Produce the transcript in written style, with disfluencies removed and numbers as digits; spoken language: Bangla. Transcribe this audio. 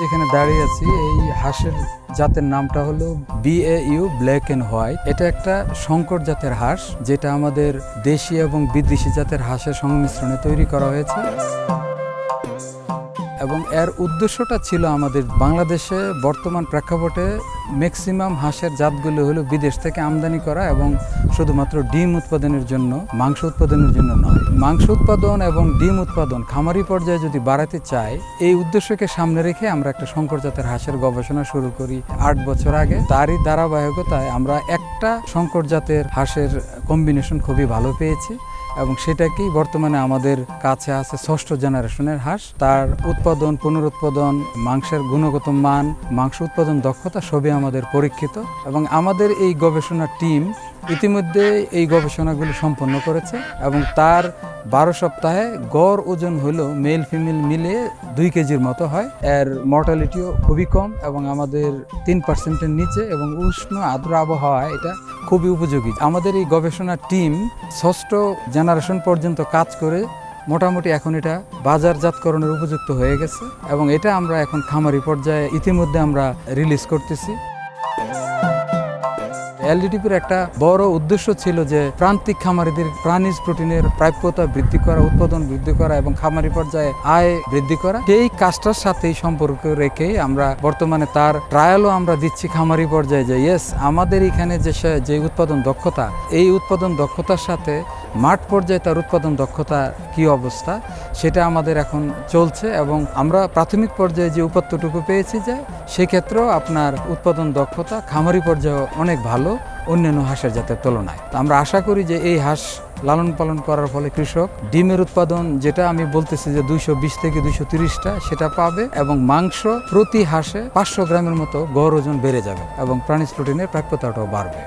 যেখানে দাঁড়িয়ে আছি এই হাঁসের জাতের নামটা হলো BAU ব্ল্যাক এন্ড হোয়াইট। এটা একটা সংকর জাতের হাঁস, যেটা আমাদের দেশি এবং বিদেশি জাতের হাঁসের সংমিশ্রণে তৈরি করা হয়েছে। এবং এর উদ্দেশ্যটা ছিল আমাদের বাংলাদেশে বর্তমান প্রেক্ষাপটে ম্যাক্সিমাম হাঁসের জাতগুলো হলো বিদেশ থেকে আমদানি করা এবং শুধুমাত্র ডিম উৎপাদনের জন্য, মাংস উৎপাদনের জন্য নয়। মাংস উৎপাদন এবং ডিম উৎপাদন খামারি পর্যায়ে যদি বাড়াতে চাই, এই উদ্দেশ্যকে সামনে রেখে আমরা একটা সংকর জাতের হাঁসের গবেষণা শুরু করি 8 বছর আগে। তারই ধারাবাহিকতায় আমরা একটা সংকর জাতের হাঁসের কম্বিনেশন খুবই ভালো পেয়েছি এবং সেটাকেই বর্তমানে আমাদের কাছে আছে 6ষ্ঠ জেনারেশনের হাঁস। তার উৎপাদন, পুনরুৎপাদন, মাংসের গুণগত মান, মাংস উৎপাদন দক্ষতা সবই আমাদের পরীক্ষিত এবং আমাদের এই গবেষণা টিম ইতিমধ্যে এই গবেষণাগুলি সম্পন্ন করেছে এবং তার 12 সপ্তাহে গড় ওজন হলো মেল ফিমেল মিলে 2 কেজির মতো হয়। এর মর্টালিটিও খুবই কম এবং আমাদের 3%-এর নিচে এবং উষ্ণ আর্দ্র আবহাওয়ায় এটা খুবই উপযোগী। আমাদের এই গবেষণা টিম 6ষ্ঠ জেনারেশন পর্যন্ত কাজ করে মোটামুটি এখন এটা বাজারজাতকরণের উপযুক্ত হয়ে গেছে এবং এটা আমরা এখন খামারি পর্যায়ে ইতিমধ্যে আমরা রিলিজ করতেছি। LDTPর একটা বড় উদ্দেশ্য ছিল যে প্রান্তিক খামারিদের প্রাণীজ প্রোটিনের প্রাপ্যতা বৃদ্ধি করা, উৎপাদন বৃদ্ধি করা এবং খামারি পর্যায়ে আয় বৃদ্ধি করা। এই কাজটার সাথেই সম্পর্ক রেখেই আমরা বর্তমানে তার ট্রায়ালও আমরা দিচ্ছি খামারি পর্যায়ে যে ইয়েস, আমাদের এখানে যে উৎপাদন দক্ষতা, এই উৎপাদন দক্ষতার সাথে মাঠ পর্যায়ে তার উৎপাদন দক্ষতা কি অবস্থা সেটা আমাদের এখন চলছে এবং আমরা প্রাথমিক পর্যায়ে যে উপাত্তটুকু পেয়েছি যে সেক্ষেত্রেও আপনার উৎপাদন দক্ষতা খামারি পর্যায়ে অনেক ভালো অন্যান্য হাঁসের জাতের তুলনায়। আমরা আশা করি যে এই হাঁস লালন পালন করার ফলে কৃষক ডিমের উৎপাদন, যেটা আমি বলতেছি যে 220 থেকে 230টা, সেটা পাবে এবং মাংস প্রতি হাঁসে 500 গ্রামের মতো গড় ওজন বেড়ে যাবে এবং প্রাণীজ প্রোটিনের প্রাপ্যতাটাও বাড়বে।